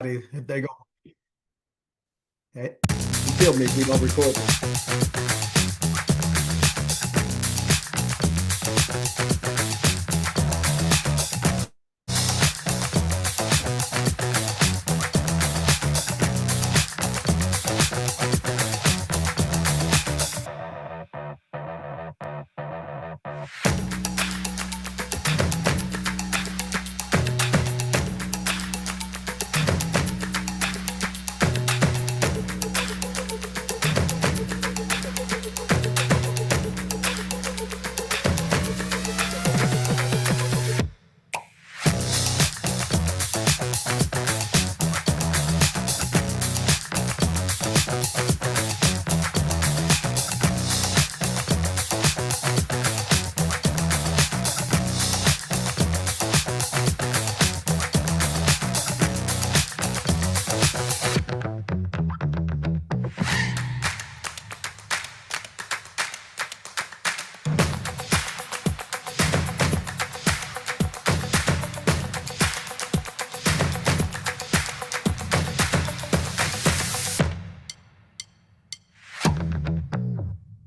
If they go, hey, you kill me if we don't record this.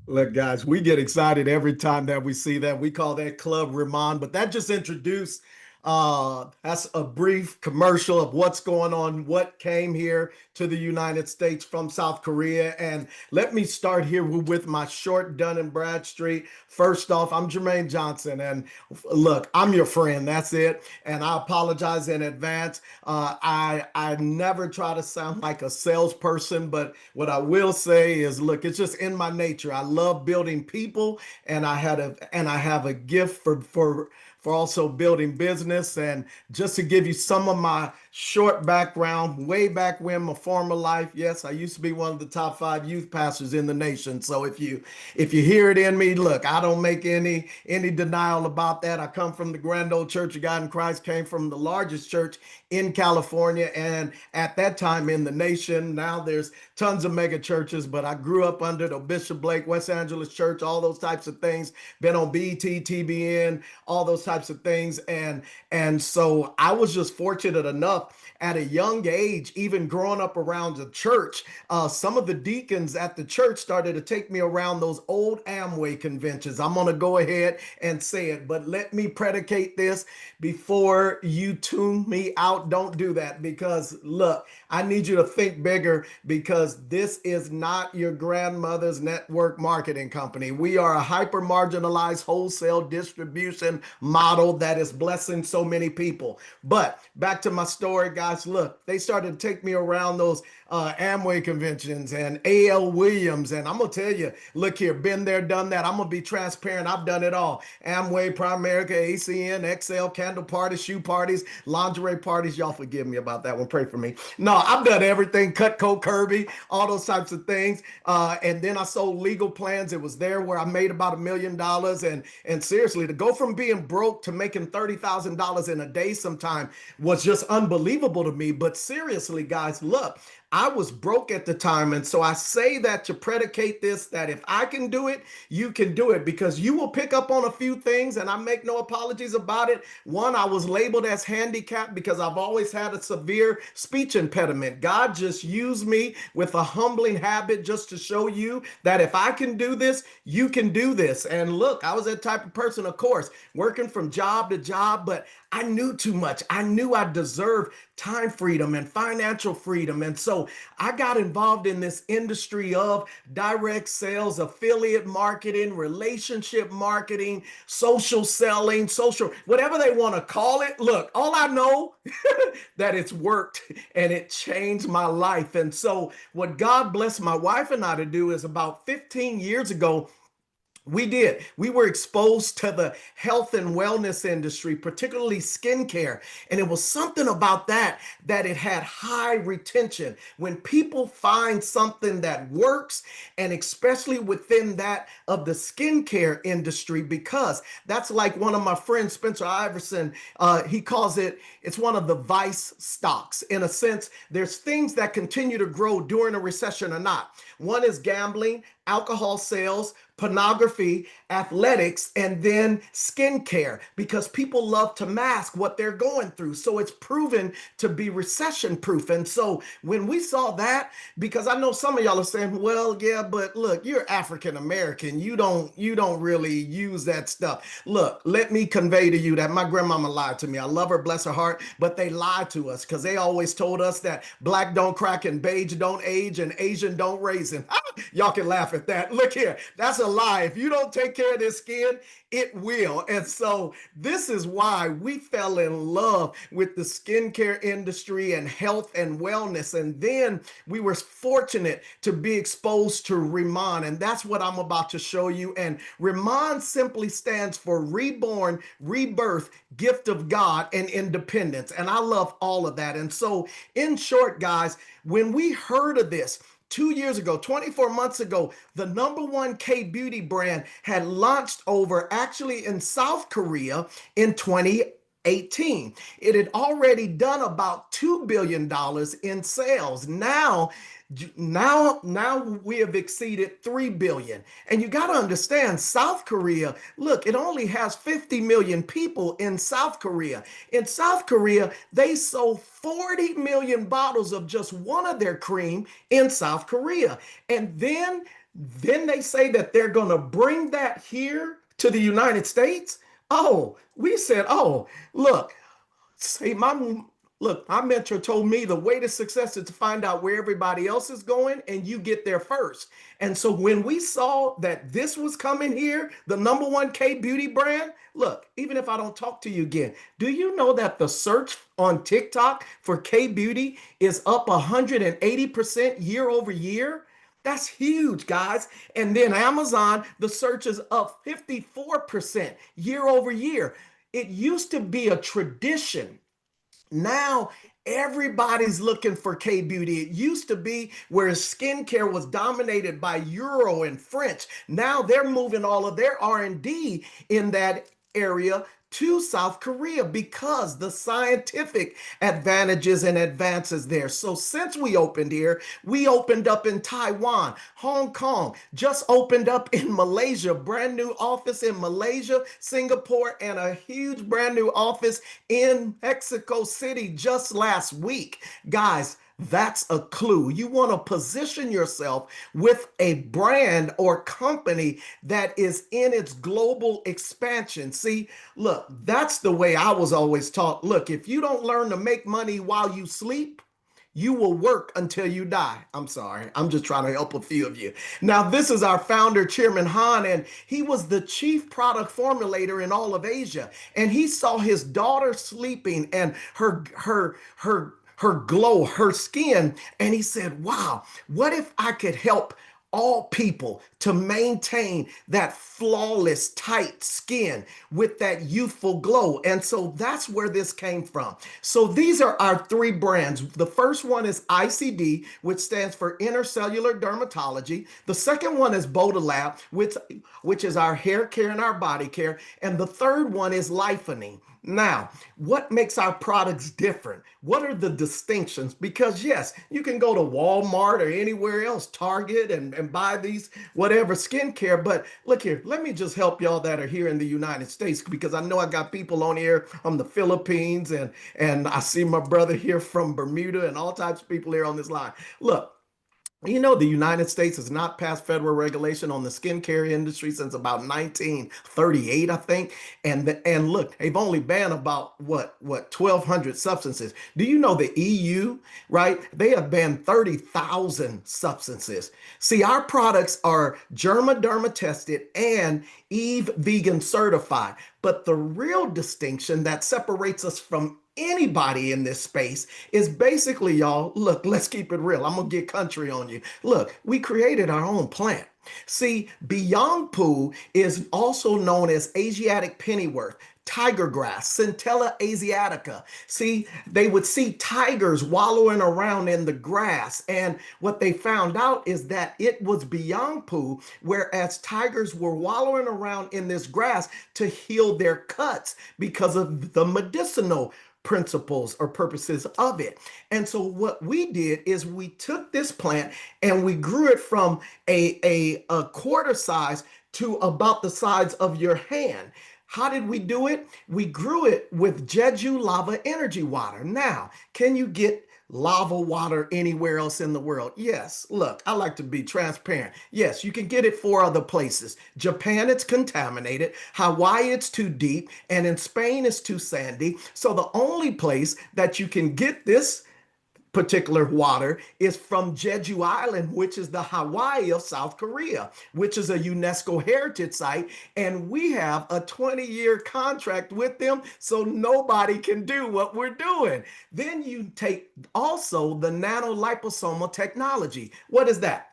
Look, guys, we get excited every time that we see that. We call that Club Riman, but that just introduced that's a brief commercial of what's going on, what came here to the United States from South Korea. And let me start here with my short Dun and Bradstreet. First off, I'm Jermaine Johnson, and look, I'm your friend. That's it. And I apologize in advance. I never try to sound like a salesperson, but what I will say is, look, it's just in my nature. I love building people, and I have a gift for also building business. And just to give you some of my short background, way back when, my former life, yes, I used to be one of the top 5 youth pastors in the nation. So if you hear it in me, look, I don't make any denial about that. I come from the Grand Old Church of God in Christ, came from the largest church in California, and at that time in the nation. Now there's tons of mega churches, but I grew up under the Bishop Blake West Angeles Church, all those types of things. Been on BET, TBN, all those types of things, and so I was just fortunate enough at a young age, even growing up around the church. Some of the deacons at the church started to take me around those old Amway conventions. I'm going to go ahead and say it, but let me predicate this before you tune me out. Don't do that, because look, I need you to think bigger, because this is not your grandmother's network marketing company. We are a hyper marginalized wholesale distribution model that is blessing so many people. But back to my story, guys. Look, they started to take me around those Amway conventions and A.L. Williams. And I'm going to tell you, look here, been there, done that. I'm going to be transparent. I've done it all. Amway, Primerica, ACN, XL, candle parties, shoe parties, lingerie parties. Y'all forgive me about that one. Pray for me. No, I've done everything. Cutco, Kirby, all those types of things. And then I sold legal plans. It was there where I made about $1 million. And seriously, to go from being broke to making $30,000 in a day sometime was just unbelievable to me. But seriously, guys, look, I was broke at the time. And so I say that to predicate this, that if I can do it, you can do it, because you will pick up on a few things, and I make no apologies about it. One, I was labeled as handicapped because I've always had a severe speech impediment. God just used me with a humbling habit just to show you that if I can do this, you can do this. And look, I was that type of person, of course, working from job to job, but I knew too much. I knew I deserved time freedom and financial freedom. And so I got involved in this industry of direct sales, affiliate marketing, relationship marketing, social selling, social, whatever they want to call it. Look, all I know that it's worked, and it changed my life. And so what God blessed my wife and I to do is, about 15 years ago, we did. We were exposed to the health and wellness industry, particularly skincare. And it was something about that it had high retention. When people find something that works, and especially within that of the skincare industry, because that's like one of my friends, Spencer Iverson, he calls it's one of the vice stocks. In a sense, there's things that continue to grow during a recession or not. One is gambling, alcohol sales, pornography, athletics, and then skincare because people love to mask what they're going through. So it's proven to be recession proof. And so when we saw that, because I know some of y'all are saying, well, yeah, but look, you're African American. You don't really use that stuff. Look, let me convey to you that my grandmama lied to me. I love her, bless her heart, but they lied to us because they always told us that black don't crack and beige don't age and Asian don't raisin. Y'all can laugh at that. Look here, that's a lie. If you don't take care of this skin, it will. And so this is why we fell in love with the skincare industry and health and wellness. And then we were fortunate to be exposed to Riman. And that's what I'm about to show you. And Riman simply stands for reborn, rebirth, gift of God, and independence. And I love all of that. And so, in short, guys, when we heard of this, 2 years ago, 24 months ago, the number one K beauty brand had launched over actually in South Korea in 2018. It had already done about $2 billion in sales. Now we have exceeded 3 billion. And you got to understand, South Korea, look, it only has 50 million people in South Korea. In South Korea, they sold 40 million bottles of just one of their cream in South Korea. And then they say that they're going to bring that here to the United States. Oh, we said, oh, look, see, my mentor told me the way to success is to find out where everybody else is going and you get there first. And so when we saw that this was coming here, the number one K beauty brand, look, even if I don't talk to you again, do you know that the search on TikTok for K beauty is up 180% year over year? That's huge, guys. And then Amazon, the search is up 54% year over year. It used to be a tradition. Now everybody's looking for K beauty. It used to be where skincare was dominated by Euro and French. Now they're moving all of their R&D in that area to South Korea because the scientific advantages and advances there. So since we opened here, we opened up in Taiwan, Hong Kong, just opened up in Malaysia, brand new office in Malaysia, Singapore, and a huge brand new office in Mexico City just last week. Guys, that's a clue. You want to position yourself with a brand or company that is in its global expansion. See, look, that's the way I was always taught. Look, if you don't learn to make money while you sleep, you will work until you die. I'm sorry. I'm just trying to help a few of you. Now, this is our founder, Chairman Han, and he was the chief product formulator in all of Asia. And he saw his daughter sleeping and her glow, her skin, and he said, wow, what if I could help all people to maintain that flawless, tight skin with that youthful glow? And so that's where this came from. So these are our three brands. The first one is ICD, which stands for Intercellular Dermatology. The second one is Bodalab, which is our hair care and our body care. And the third one is Lifening. Now, what makes our products different? What are the distinctions? Because yes, you can go to Walmart or anywhere else, Target, and buy these whatever skincare. But look here, let me just help y'all that are here in the United States, because I know I got people on here from the Philippines and I see my brother here from Bermuda and all types of people here on this line. Look, you know, the United States has not passed federal regulation on the skincare industry since about 1938, I think. And look, they've only banned about what 1,200 substances. Do you know the EU, right? They have banned 30,000 substances. See, our products are Germa tested and Eve vegan certified. But the real distinction that separates us from anybody in this space is basically, y'all, look, let's keep it real. I'm gonna get country on you. Look, we created our own plant. See, Beyond Poo is also known as Asiatic pennyworth, tiger grass, Centella asiatica. See, they would see tigers wallowing around in the grass, and what they found out is that it was Beyond Poo, whereas tigers were wallowing around in this grass to heal their cuts because of the medicinal principles or purposes of it. And so what we did is we took this plant and we grew it from a quarter size to about the size of your hand. How did we do it? We grew it with Jeju lava energy water. Now, can you get lava water anywhere else in the world? Yes. Look, I like to be transparent. Yes, you can get it 4 other places. Japan, it's contaminated. Hawaii, it's too deep. And in Spain, it's too sandy. So the only place that you can get this particular water is from Jeju Island, which is the Hawaii of South Korea, which is a UNESCO heritage site. And we have a 20-year contract with them, so nobody can do what we're doing. Then you take also the nanoliposomal technology. What is that?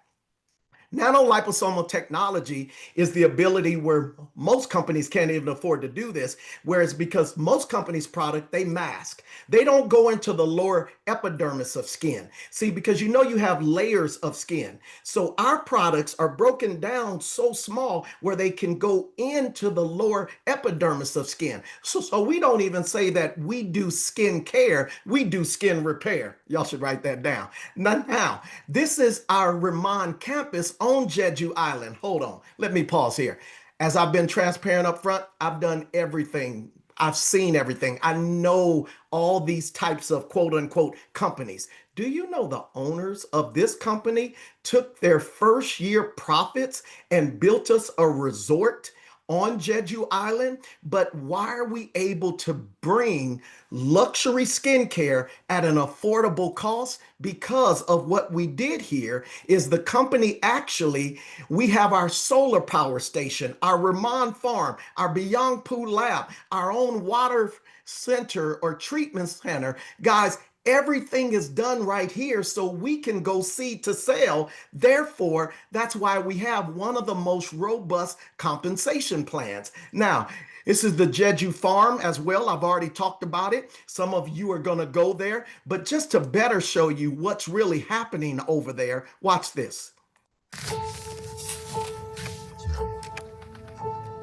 Nanoliposomal technology is the ability where most companies can't even afford to do this, whereas because most companies' product, they mask. They don't go into the lower epidermis of skin. See, because you know you have layers of skin. So our products are broken down so small where they can go into the lower epidermis of skin. So we don't even say that we do skin care, we do skin repair. Y'all should write that down. Now, this is our Riman campus on Jeju Island. Hold on, let me pause here. As I've been transparent up front, I've done everything. I've seen everything. I know all these types of quote unquote companies. Do you know the owners of this company took their first year profits and built us a resort on Jeju Island? But why are we able to bring luxury skincare at an affordable cost? Because of what we did here is the company actually, we have our solar power station, our Riman farm, our Beyond Poo lab, our own water center or treatment center. Guys, everything is done right here so we can go seed to sale. Therefore, that's why we have one of the most robust compensation plans. Now, this is the Jeju farm as well. I've already talked about it. Some of you are going to go there, but just to better show you what's really happening over there, watch this.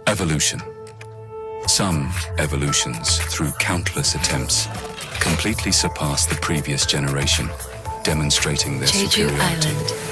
Evolution. Some evolutions, through countless attempts, completely surpass the previous generation, demonstrating their Jeju superiority. Island.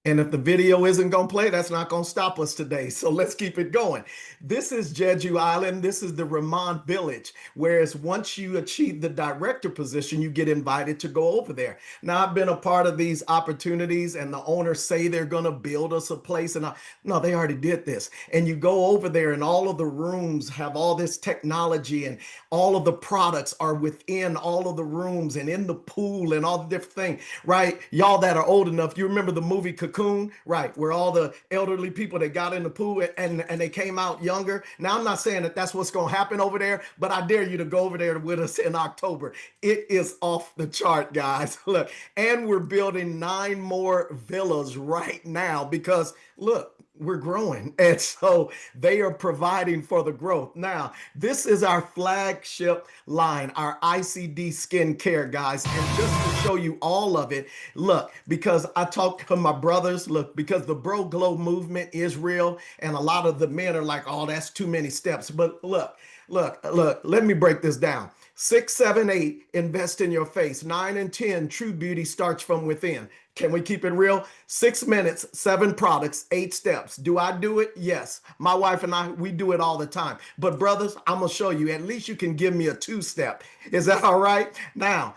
And if the video isn't going to play, that's not going to stop us today. So let's keep it going. This is Jeju Island. This is the Riman village. Whereas once you achieve the director position, you get invited to go over there. Now, I've been a part of these opportunities and the owners say they're going to build us a place. And no, they already did this. And you go over there and all of the rooms have all this technology and all of the products are within all of the rooms and in the pool and all the different things, right? Y'all that are old enough, you remember the movie Cocoon, right? Where all the elderly people that got in the pool and they came out younger. Now, I'm not saying that that's what's going to happen over there, but I dare you to go over there with us in October. It is off the chart, guys. Look, and we're building 9 more villas right now because look, we're growing. And so they are providing for the growth. Now, this is our flagship line, our ICD skincare, guys. And just to show you all of it, look, because I talked to my brothers, look, because the Bro Glow movement is real. And a lot of the men are like, oh, that's too many steps. But look, let me break this down. 6, 7, 8, invest in your face. 9 and 10, true beauty starts from within. Can we keep it real? 6 minutes, 7 products, 8 steps. Do I do it? Yes. My wife and I, we do it all the time. But brothers, I'm going to show you. At least you can give me a 2-step. Is that all right? Now,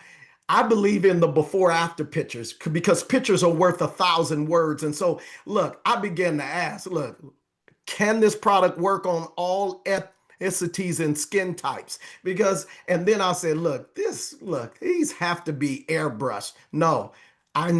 I believe in the before after pictures because pictures are worth 1,000 words. And so, look, I began to ask, look, can this product work on all ethnicities and skin types? Because, and then I said, look, these have to be airbrushed. No. I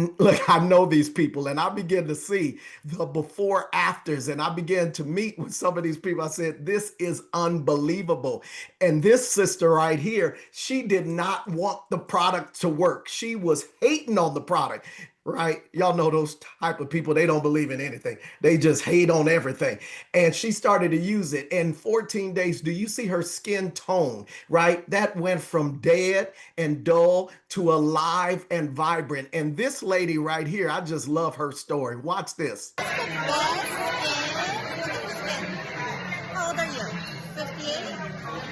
know these people and I began to see the before afters and I began to meet with some of these people. I said, this is unbelievable. And this sister right here, she did not want the product to work. She was hating on the product. Right? Y'all know those type of people, they don't believe in anything. They just hate on everything. And she started to use it. In 14 days, do you see her skin tone, right? That went from dead and dull to alive and vibrant. And this lady right here, I just love her story. Watch this. How old are you? 58?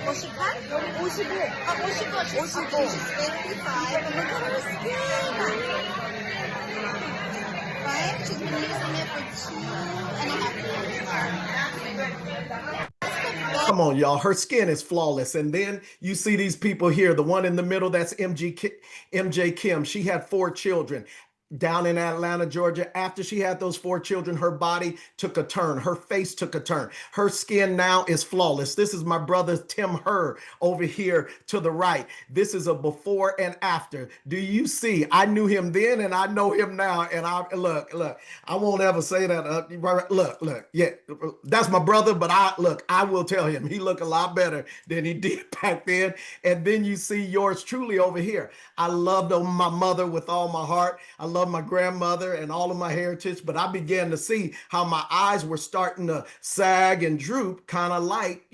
55? 55. 55. She's 55. And look at her skin. Right? She's been using it for 2.5 years. Come on, y'all. Her skin is flawless. And then you see these people here. The one in the middle, that's MJ Kim. She had 4 children down in Atlanta, Georgia. After she had those 4 children, her body took a turn. Her face took a turn. Her skin now is flawless. This is my brother Tim Herr over here to the right. This is a before and after. Do you see? I knew him then and I know him now. And I look, I won't ever say that. Look, yeah, that's my brother. But I will tell him he looked a lot better than he did back then. And then you see yours truly over here. I loved my mother with all my heart. I love my grandmother and all of my heritage, but I began to see how my eyes were starting to sag and droop, kind of like,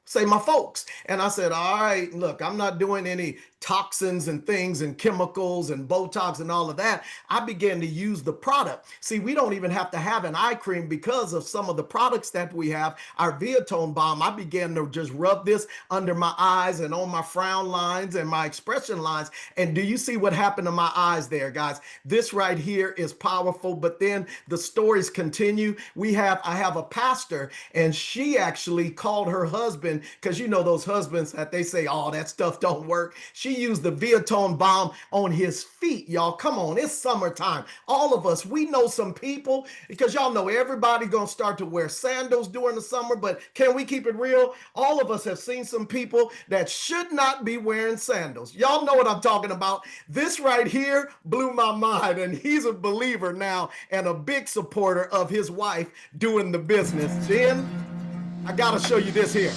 say my folks. And I said, all right, look, I'm not doing any toxins and things and chemicals and Botox and all of that. I began to use the product. See, we don't even have to have an eye cream because of some of the products that we have. Our Viatone Balm, I began to just rub this under my eyes and on my frown lines and my expression lines. And do you see what happened to my eyes there, guys? This right here is powerful, but then the stories continue. I have a pastor, and she actually called her husband, because those husbands that they say, oh, that stuff don't work. She used the Viatone Balm on his feet, y'all. Come on, it's summertime. All of us, we know some people, because y'all know everybody gonna start to wear sandals during the summer, but can we keep it real? All of us have seen some people that should not be wearing sandals. Y'all know what I'm talking about. This right here blew my mind, and he's a believer now and a big supporter of his wife doing the business. Then I gotta show you this here.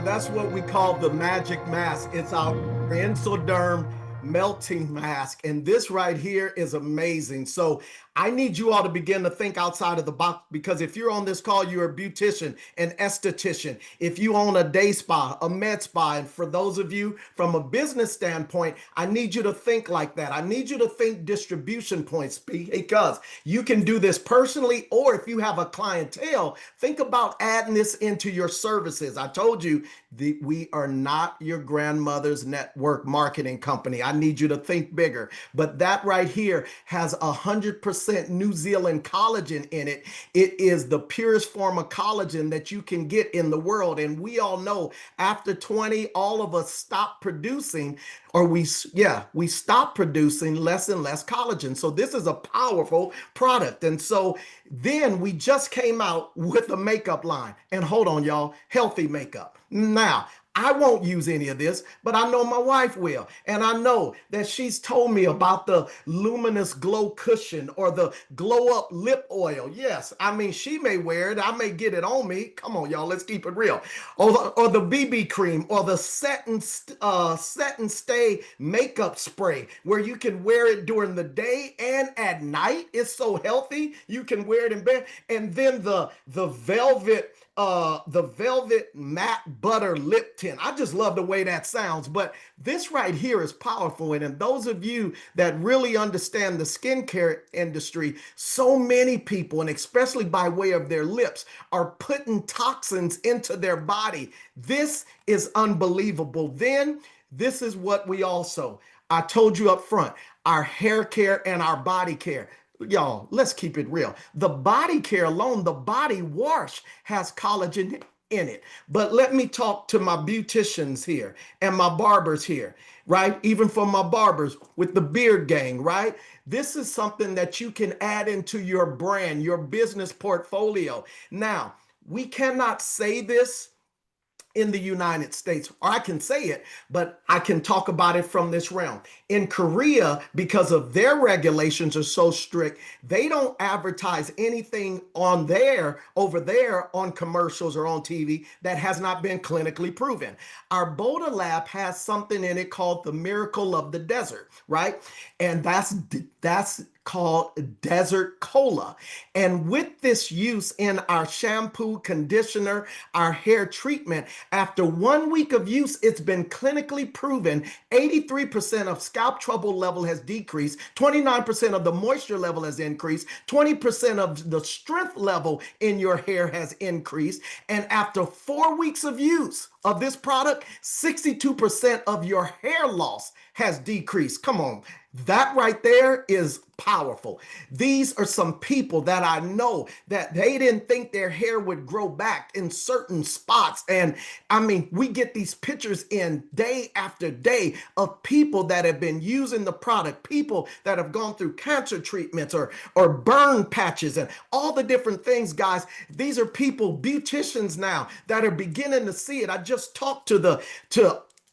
That's what we call the magic mask. It's our Insoderm melting mask. And this right here is amazing. So I need you all to begin to think outside of the box, because if you're on this call, you're a beautician, an esthetician. If you own a day spa, a med spa, and for those of you from a business standpoint, I need you to think like that. I need you to think distribution points, because you can do this personally, or if you have a clientele, think about adding this into your services. I told you we are not your grandmother's network marketing company. I need you to think bigger. But that right here has 100% New Zealand collagen in it. It is the purest form of collagen that you can get in the world. And we all know after 20, all of us stop producing, or we stop producing less and less collagen. So this is a powerful product. And so then we just came out with a makeup line. And hold on, y'all, healthy makeup. Now, I won't use any of this, but I know my wife will. And I know that she's told me about the luminous glow cushion or the glow up lip oil. Yes, I mean, she may wear it. I may get it on me. Come on, y'all, let's keep it real. Or the BB cream, or the set and stay makeup spray, where you can wear it during the day and at night. It's so healthy. You can wear it in bed. And then the velvet matte butter lip tint. I just love the way that sounds. But this right here is powerful. And those of you that really understand the skincare industry, so many people, and especially by way of their lips, are putting toxins into their body. This is unbelievable. Then this is what I told you up front, our hair care and our body care. Y'all, let's keep it real. The body care alone, the body wash has collagen in it. But let me talk to my beauticians here and my barbers here, right? Even for my barbers with the beard gang, right? This is something that you can add into your brand, your business portfolio. Now, we cannot say this in the United States, or I can say it, but I can talk about it from this realm. In Korea, because of their regulations are so strict, they don't advertise anything on there, over there on commercials or on TV that has not been clinically proven. Our Boda Lab has something in it called the miracle of the desert, right? And that's called Desert Cola. And with this use in our shampoo, conditioner, our hair treatment, after 1 week of use, it's been clinically proven 83% of scalp trouble level has decreased, 29% of the moisture level has increased, 20% of the strength level in your hair has increased. And after 4 weeks of use of this product, 62% of your hair loss has decreased. Come on. That right there is powerful. These are some people that I know that they didn't think their hair would grow back in certain spots. And I mean, we get these pictures in day after day of people that have been using the product, people that have gone through cancer treatments or burn patches and all the different things, guys. These are people, beauticians now, that are beginning to see it. I just talked to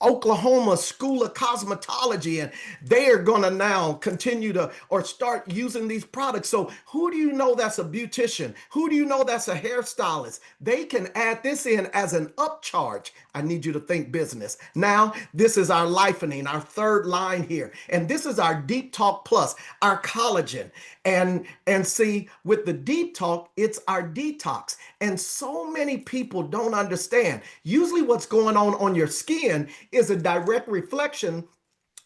Oklahoma School of Cosmetology, and they are going to now continue to or start using these products. So who do you know that's a beautician? Who do you know that's a hairstylist? They can add this in as an upcharge. I need you to think business. Now, this is our lifening, our third line here. And this is our Deep Talk Plus, our collagen. And see, with the Deep Talk, it's our detox. And so many people don't understand. Usually what's going on your skin is a direct reflection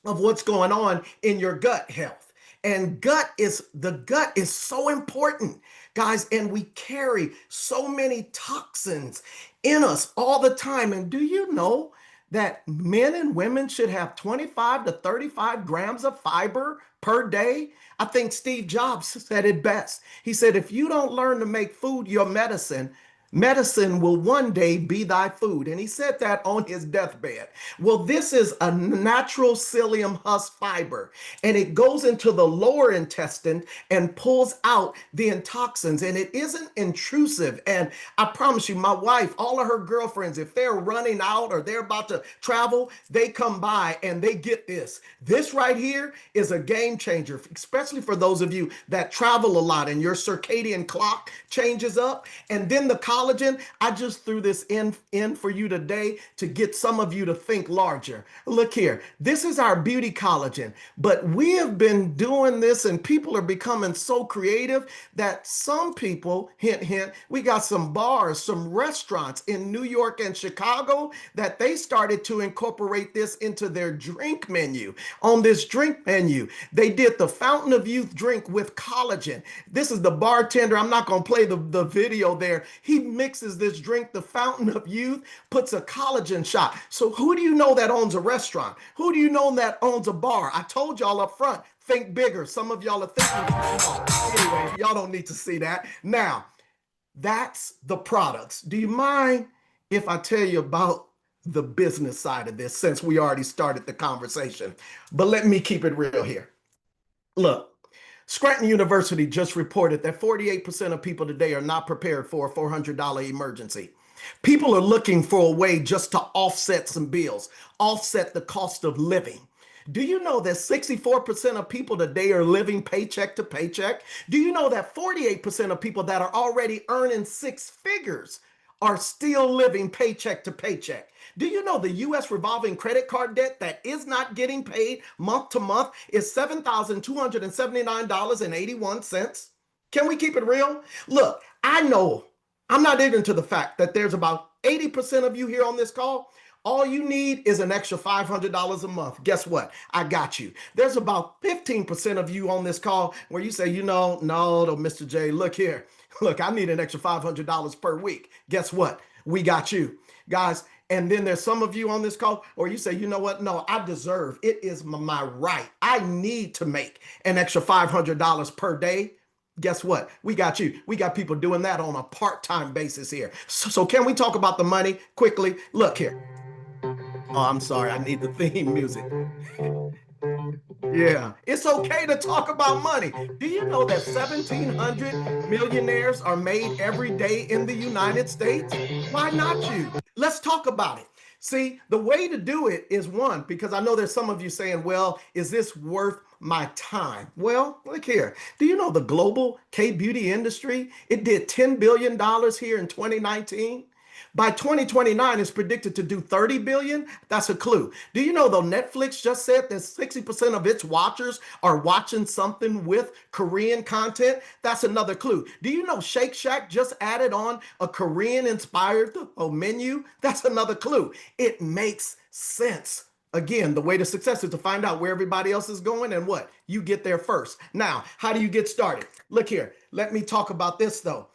of what's going on in your gut health. And the gut is so important, guys, and we carry so many toxins in us all the time. And do you know that men and women should have 25 to 35 grams of fiber per day? I think Steve Jobs said it best. He said, if you don't learn to make food your medicine, medicine will one day be thy food. And he said that on his deathbed. Well, this is a natural psyllium husk fiber, and it goes into the lower intestine and pulls out the toxins, and it isn't intrusive. And I promise you, my wife, all of her girlfriends, if they're running out or they're about to travel, they come by and they get this. This right here is a game changer, especially for those of you that travel a lot and your circadian clock changes up. And then the collagen, I just threw this in for you today to get some of you to think larger. Look here, this is our beauty collagen, but we have been doing this and people are becoming so creative that some people, hint, hint, we got some bars, some restaurants in New York and Chicago that they started to incorporate this into their drink menu. On this drink menu, they did the Fountain of Youth drink with collagen. This is the bartender. I'm not going to play the video there. He mixes this drink, the Fountain of Youth, puts a collagen shot. So who do you know that owns a restaurant? Who do you know that owns a bar? I told y'all up front, think bigger. Some of y'all are thinking small. Anyway, y'all don't need to see that. Now, that's the products. Do you mind if I tell you about the business side of this, since we already started the conversation? But let me keep it real here. Look, Scranton University just reported that 48% of people today are not prepared for a $400 emergency. People are looking for a way just to offset some bills, offset the cost of living. Do you know that 64% of people today are living paycheck to paycheck? Do you know that 48% of people that are already earning six figures are still living paycheck to paycheck? Do you know the U.S. revolving credit card debt that is not getting paid month to month is $7,279.81? Can we keep it real? Look, I know I'm not ignorant to the fact that there's about 80% of you here on this call. All you need is an extra $500 a month. Guess what? I got you. There's about 15% of you on this call where you say, no, Mr. J, look here. Look, I need an extra $500 per week. Guess what? We got you. Guys, and then there's some of you on this call, or you say, you know what? No, I deserve. It is my right. I need to make an extra $500 per day. guess what? We got you. We got people doing that on a part-time basis here. So can we talk about the money quickly? Look here. Oh, I'm sorry. I need the theme music. Yeah, it's okay to talk about money. Do you know that 1,700 millionaires are made every day in the United States? Why not you? Let's talk about it. See, the way to do it is one, because I know there's some of you saying, well, is this worth my time? Well, look here. Do you know the global K beauty industry? It did $10 billion here in 2019. By 2029, it's predicted to do 30 billion. That's a clue. Do you know though Netflix just said that 60% of its watchers are watching something with Korean content? That's another clue. Do you know Shake Shack just added on a Korean inspired menu? That's another clue. It makes sense. Again, the way to success is to find out where everybody else is going and what you get there first. Now, how do you get started? Look here. Let me talk about this though.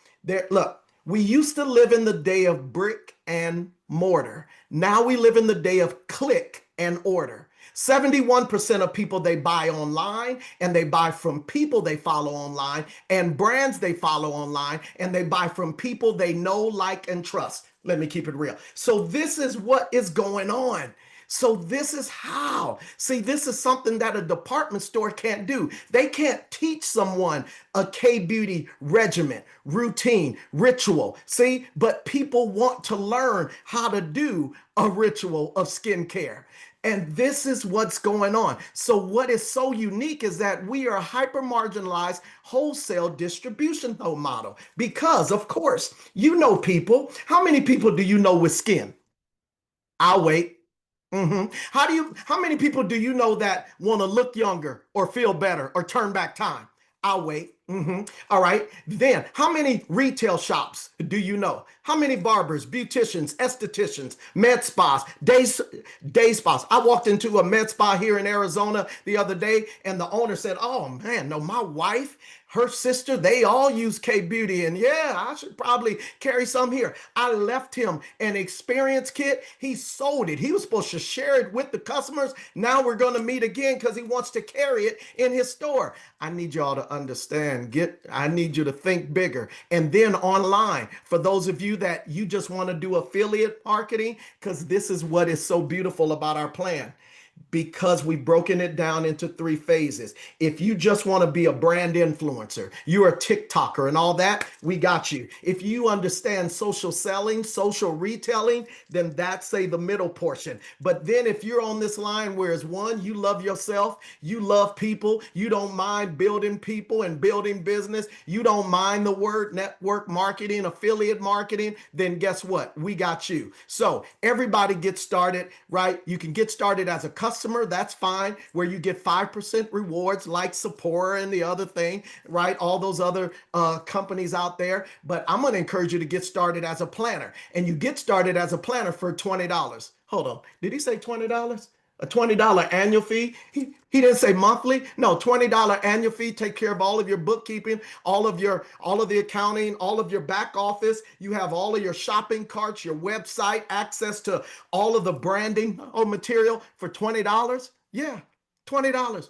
Look, we used to live in the day of brick and mortar. Now we live in the day of click and order. 71% of people they buy online, and they buy from people they follow online, and brands they follow online, and they buy from people they know, like, and trust. Let me keep it real. So this is what is going on. So this is how. See, this is something that a department store can't do. They can't teach someone a K-beauty regimen, routine, ritual. See, but people want to learn how to do a ritual of skincare. And this is what's going on. So what is so unique is that we are a hyper marginalized wholesale distribution model because, of course, you know people. How many people do you know with skin? I'll wait. How many people do you know that want to look younger or feel better or turn back time? I'll wait. All right. Then, how many retail shops do you know? How many barbers, beauticians, estheticians, med spas, day spas? I walked into a med spa here in Arizona the other day, and the owner said, "Oh man, no, my wife, her sister, they all use K Beauty, and yeah, I should probably carry some here." I left him an experience kit. He sold it. He was supposed to share it with the customers. Now we're going to meet again because he wants to carry it in his store. I need y'all to understand. I need you to think bigger. And then online, for those of you that you just want to do affiliate marketing, because this is what is so beautiful about our plan. Because we've broken it down into 3 phases. If you just want to be a brand influencer, you're a TikToker and all that, we got you. If you understand social selling, social retailing, then that's, say, the middle portion. But then if you're on this line where it's one, you love yourself, you love people, you don't mind building people and building business, you don't mind the word network marketing, affiliate marketing, then guess what? We got you. So everybody gets started, right? You can get started as a customer, that's fine, where you get 5% rewards like Sephora and the other thing, right? All those other companies out there. But I'm going to encourage you to get started as a planner. And you get started as a planner for $20. Hold on. Did he say $20? A $20 annual fee. He didn't say monthly. No, $20 annual fee. Take care of all of your bookkeeping, all of the accounting, all of your back office. You have all of your shopping carts, your website, access to all of the branding material for $20. Yeah, $20.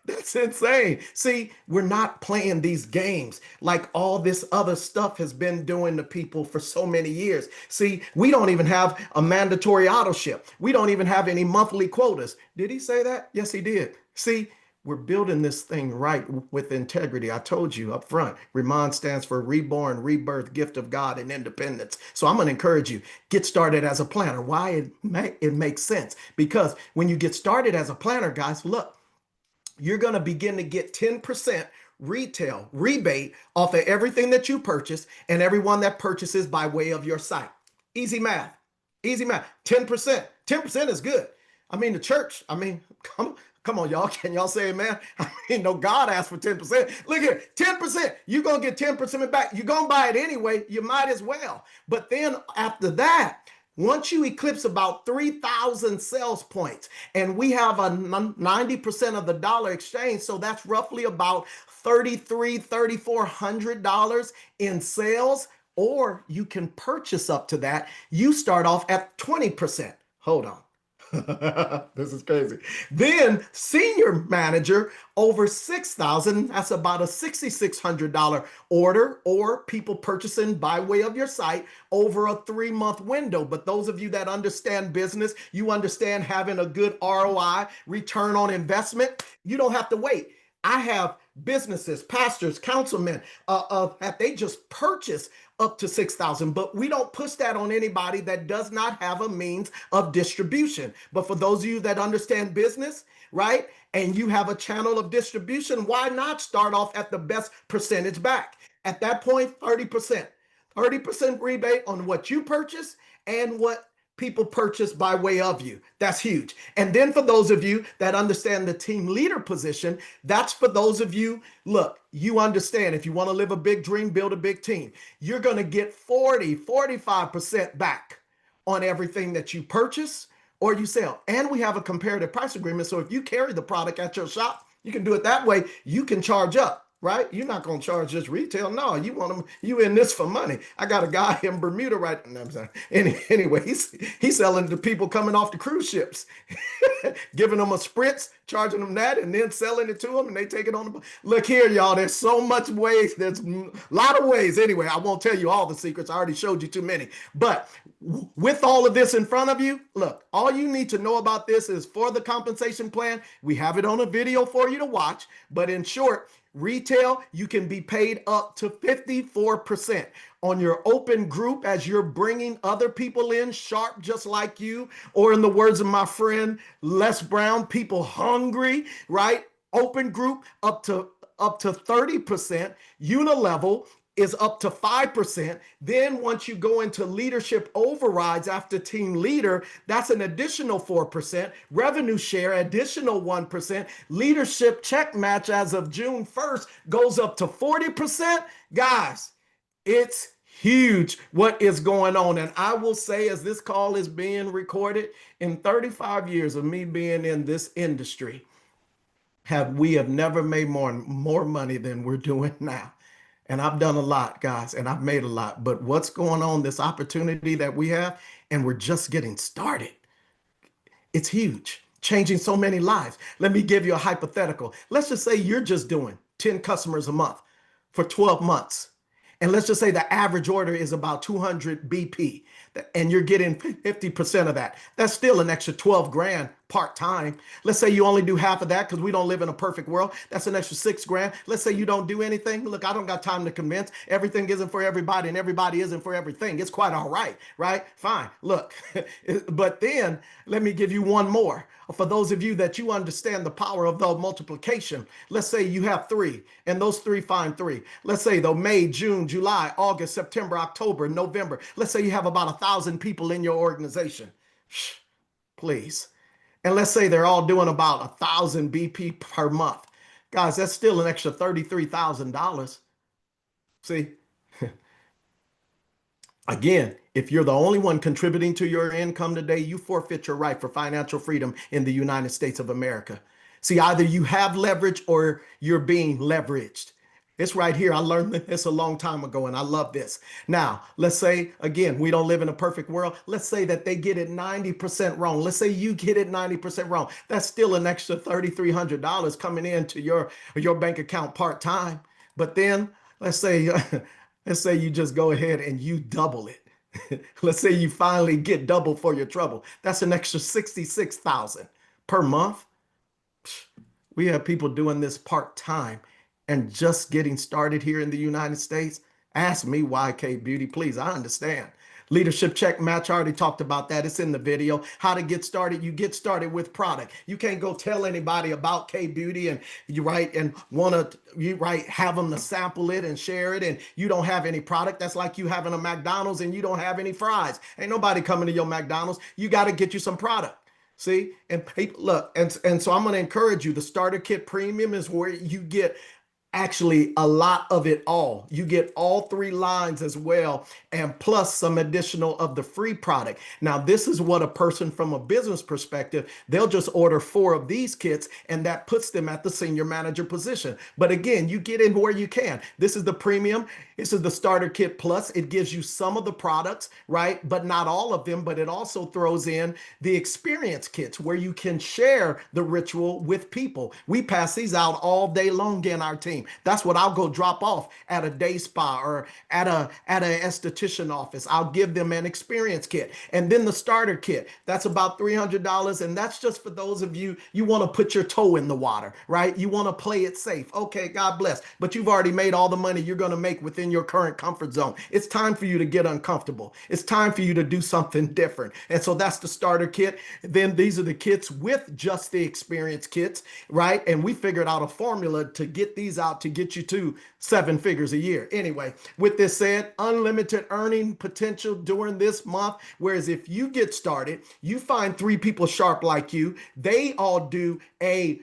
That's insane. See, we're not playing these games like all this other stuff has been doing to people for so many years. See, we don't even have a mandatory auto ship. We don't even have any monthly quotas. Did he say that? Yes, he did. See, we're building this thing right with integrity. I told you up front, Riman stands for reborn, rebirth, gift of God, and independence. So I'm going to encourage you, get started as a planner. Why? It makes sense. Because when you get started as a planner, guys, look, you're going to begin to get 10% retail rebate off of everything that you purchase and everyone that purchases by way of your site. Easy math. Easy math. 10%. 10% is good. I mean, the church, come on, y'all. Can y'all say amen? I mean, no, God asked for 10%. Look here, 10%. You're going to get 10% back. You're going to buy it anyway. You might as well. But then after that, once you eclipse about 3,000 sales points, and we have a 90% of the dollar exchange, so that's roughly about $3,300, $3,400 in sales, or you can purchase up to that. You start off at 20%. Hold on. This is crazy. Then senior manager over 6,000, that's about a $6,600 order, or people purchasing by way of your site over a 3-month window. But those of you that understand business, you understand having a good ROI, return on investment, you don't have to wait. I have businesses, pastors, councilmen, that they just purchase up to 6,000, but we don't push that on anybody that does not have a means of distribution. But for those of you that understand business, right, and you have a channel of distribution, why not start off at the best percentage back? At that point, 30%. 30% rebate on what you purchase and what people purchase by way of you. That's huge. And then for those of you that understand the team leader position, that's for those of you, look, you understand if you want to live a big dream, build a big team, you're going to get 45% back on everything that you purchase or you sell. And we have a comparative price agreement. So if you carry the product at your shop, you can do it that way. You can charge up. Right? You're not going to charge just retail. No, you want them, you in this for money. I got a guy in Bermuda right now. I'm sorry. Anyway, he's selling to people coming off the cruise ships, giving them a spritz, charging them that, and then selling it to them, and they take it on the. Look here, y'all. There's so much ways. There's a lot of ways. Anyway, I won't tell you all the secrets. I already showed you too many. But with all of this in front of you, look, all you need to know about this is for the compensation plan. We have it on a video for you to watch. But in short, retail, you can be paid up to 54% on your open group as you're bringing other people in sharp just like you, or in the words of my friend Les Brown, people hungry, right? Open group up to 30%. Unilevel is up to 5%. Then once you go into leadership overrides after team leader, that's an additional 4%. Revenue share, additional 1%. Leadership check match as of June 1st goes up to 40%. Guys, it's huge what is going on. And I will say, as this call is being recorded, in 35 years of me being in this industry, we have never made more money than we're doing now. And I've done a lot, guys, and I've made a lot. But what's going on, this opportunity that we have, and we're just getting started. It's huge, changing so many lives. Let me give you a hypothetical. Let's just say you're just doing 10 customers a month for 12 months. And let's just say the average order is about 200 BP, and you're getting 50% of that. That's still an extra 12 grand part-time. Let's say you only do half of that because we don't live in a perfect world. That's an extra 6 grand. Let's say you don't do anything. Look, I don't got time to convince. Everything isn't for everybody and everybody isn't for everything. It's quite all right, right? Fine. Look, but then let me give you one more. For those of you that you understand the power of the multiplication, let's say you have 3 and those 3 find 3. Let's say though May, June, July, August, September, October, November. Let's say you have about 1,000 people in your organization. Please. And let's say they're all doing about 1,000 BP per month. Guys, that's still an extra $33,000. See, again, if you're the only one contributing to your income today, you forfeit your right for financial freedom in the United States of America. See, either you have leverage or you're being leveraged. It's right here. I learned this a long time ago, and I love this. Now, let's say, again, we don't live in a perfect world. Let's say that they get it 90% wrong. Let's say you get it 90% wrong. That's still an extra $3,300 coming into your bank account part-time. But then let's say you just go ahead and you double it. Let's say you finally get double for your trouble. That's an extra $66,000 per month. We have people doing this part-time and just getting started here in the United States. Ask me why, K Beauty, please. I understand. Leadership check match, I already talked about that. It's in the video. How to get started. You get started with product. You can't go tell anybody about K Beauty and have them to sample it and share it, and you don't have any product. That's like you having a McDonald's and you don't have any fries. Ain't nobody coming to your McDonald's. You got to get you some product. See, and people look, and so I'm going to encourage you. The starter kit premium is where you get actually a lot of it all. You get all 3 lines as well, and plus some additional of the free product. Now, this is what a person from a business perspective, they'll just order 4 of these kits and that puts them at the senior manager position. But again, you get in where you can. This is the premium. This is the starter kit plus. It gives you some of the products, right? But not all of them. But it also throws in the experience kits where you can share the ritual with people. We pass these out all day long in our team. That's what I'll go drop off at a day spa or at a esthetician office. I'll give them an experience kit. And then the starter kit, that's about $300. And that's just for those of you want to put your toe in the water, right? You want to play it safe. Okay, God bless. But you've already made all the money you're going to make within your current comfort zone. It's time for you to get uncomfortable. It's time for you to do something different. And so that's the starter kit. Then these are the kits with just the experience kits, right? And we figured out a formula to get these out to get you to 7 figures a year. Anyway, with this said, unlimited earning potential during this month. Whereas if you get started, you find 3 people sharp like you, they all do a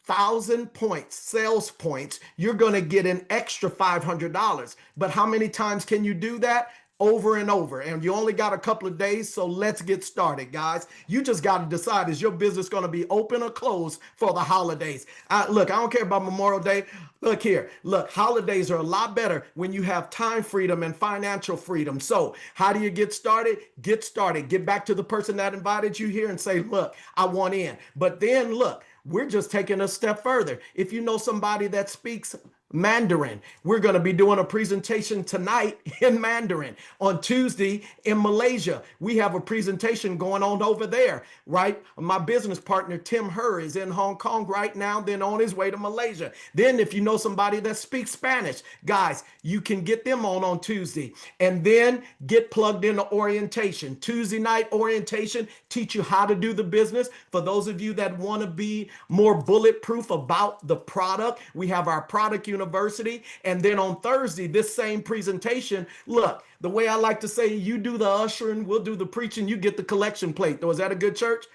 1,000 points, sales points, you're going to get an extra $500. But how many times can you do that? Over and over. And you only got a couple of days, so let's get started, guys. You just got to decide, is your business going to be open or closed for the holidays? Look, I don't care about Memorial Day. Look here. Look, holidays are a lot better when you have time freedom and financial freedom. So how do you get started? Get started. Get back to the person that invited you here and say, look, I want in. But then look, we're just taking a step further. If you know somebody that speaks Mandarin, we're going to be doing a presentation tonight in Mandarin. On Tuesday in Malaysia, we have a presentation going on over there, right? My business partner, Tim Herr, is in Hong Kong right now, then on his way to Malaysia. Then if you know somebody that speaks Spanish, guys, you can get them on Tuesday. And then get plugged into orientation. Tuesday night orientation, teach you how to do the business. For those of you that want to be more bulletproof about the product, we have our product university. And then on Thursday, this same presentation, look, the way I like to say, you do the ushering, we'll do the preaching, you get the collection plate. Though, is that a good church?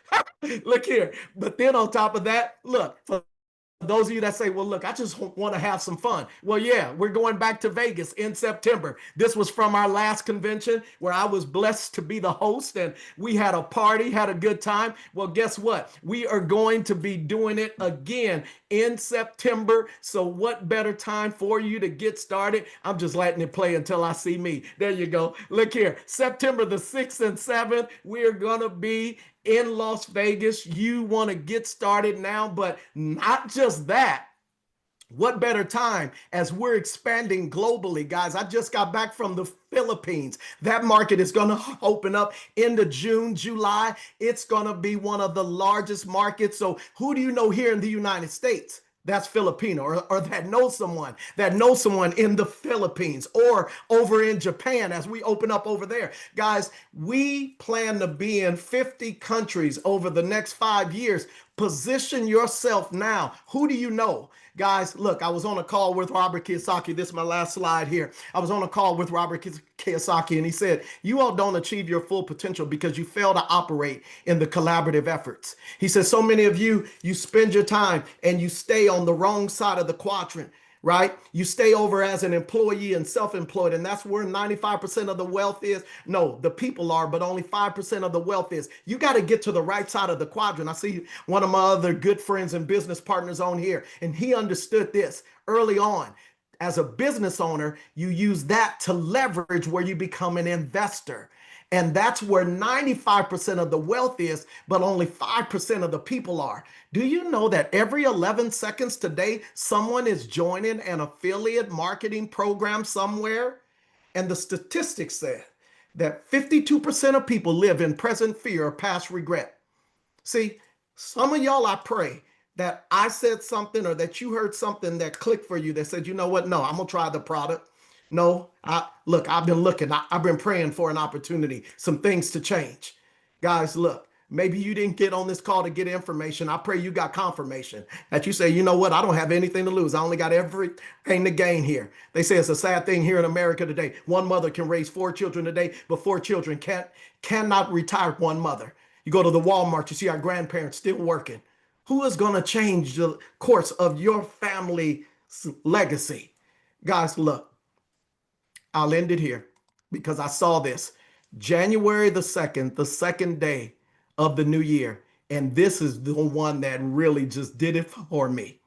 Look here. But then on top of that, look, for those of you that say, well, look, I just want to have some fun. Well, yeah, we're going back to Vegas in September. This was from our last convention where I was blessed to be the host and we had a party, had a good time. Well, guess what? We are going to be doing it again in September. So what better time for you to get started? I'm just letting it play until I see me. There you go. Look here, September the 6th and 7th, we're going to be in Las Vegas. You want to get started now, but not just that. What better time as we're expanding globally, guys? I just got back from the Philippines. That market is going to open up into June, July. It's going to be one of the largest markets. So who do you know here in the United States that's Filipino, or that knows someone in the Philippines or over in Japan as we open up over there? Guys, we plan to be in 50 countries over the next 5 years. Position yourself now. Who do you know? Guys, look, I was on a call with Robert Kiyosaki. This is my last slide here. I was on a call with Robert Kiyosaki, and he said, you all don't achieve your full potential because you fail to operate in the collaborative efforts. He says, so many of you spend your time and you stay on the wrong side of the quadrant, right? You stay over as an employee and self-employed, and that's where 95% of the wealth is. No, the people are, but only 5% of the wealth is. You got to get to the right side of the quadrant. I see one of my other good friends and business partners on here, and he understood this early on. As a business owner, you use that to leverage where you become an investor. And that's where 95% of the wealth is, but only 5% of the people are. Do you know that every 11 seconds today, someone is joining an affiliate marketing program somewhere? And the statistics said that 52% of people live in present fear or past regret. See, some of y'all, I pray that I said something or that you heard something that clicked for you that said, you know what? No, I'm going to try the product. No, look, I've been looking. I've been praying for an opportunity, some things to change. Guys, look, maybe you didn't get on this call to get information. I pray you got confirmation that you say, you know what? I don't have anything to lose. I only got everything to gain here. They say it's a sad thing here in America today. One mother can raise 4 children today, but 4 children cannot retire one mother. You go to the Walmart, you see our grandparents still working. Who is going to change the course of your family's legacy? Guys, look. I'll end it here because I saw this. January the 2nd, the second day of the new year. And this is the one that really just did it for me.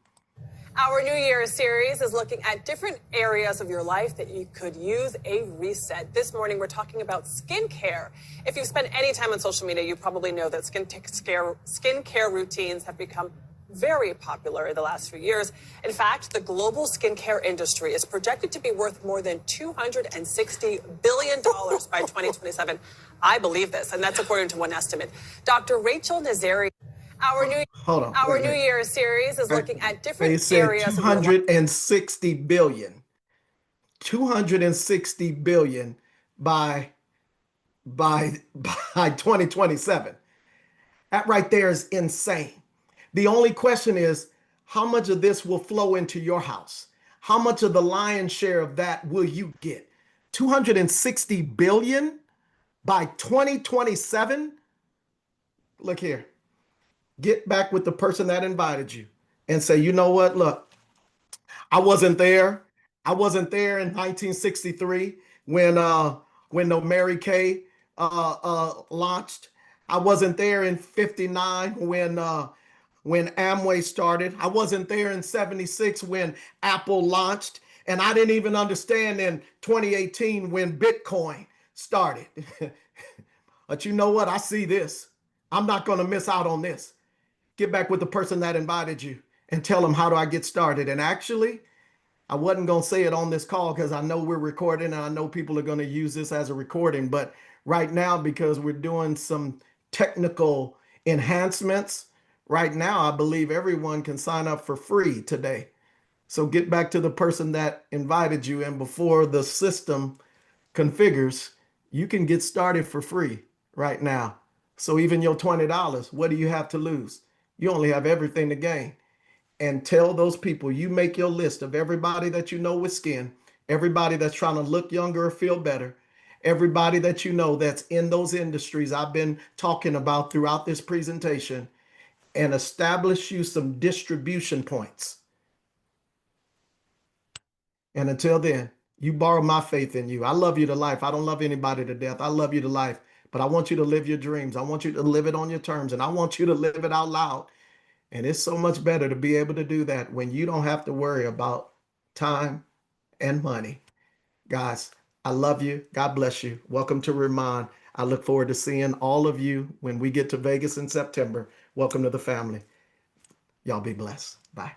Our New Year's series is looking at different areas of your life that you could use a reset. This morning, we're talking about skincare. If you've spent any time on social media, you probably know that skincare routines have become very popular in the last few years. In fact, the global skincare industry is projected to be worth more than $260 billion by 2027. I believe this, and that's according to one estimate. Dr. Rachel Nazari. Our New Year's series is looking at different areas of your life. 260 billion. 260 billion by 2027. That right there is insane. The only question is, how much of this will flow into your house? How much of the lion's share of that will you get? 260 billion by 2027? Look here. Get back with the person that invited you and say, you know what? Look, I wasn't there. I wasn't there in 1963 when the Mary Kay launched. I wasn't there in 59 when Amway started. I wasn't there in 76 when Apple launched. And I didn't even understand in 2018 when Bitcoin started. But you know what? I see this. I'm not going to miss out on this. Get back with the person that invited you and tell them, how do I get started? And actually, I wasn't going to say it on this call because I know we're recording and I know people are going to use this as a recording. But right now, because we're doing some technical enhancements, right now, I believe everyone can sign up for free today. So get back to the person that invited you. And before the system configures, you can get started for free right now. So even your $20, what do you have to lose? You only have everything to gain. And tell those people, you make your list of everybody that you know with skin, everybody that's trying to look younger or feel better, everybody that you know that's in those industries I've been talking about throughout this presentation, and establish you some distribution points. And until then, you borrow my faith in you. I love you to life. I don't love anybody to death. I love you to life. But I want you to live your dreams. I want you to live it on your terms, and I want you to live it out loud. And it's so much better to be able to do that when you don't have to worry about time and money. Guys, I love you. God bless you. Welcome to Riman. I look forward to seeing all of you when we get to Vegas in September. Welcome to the family. Y'all be blessed. Bye.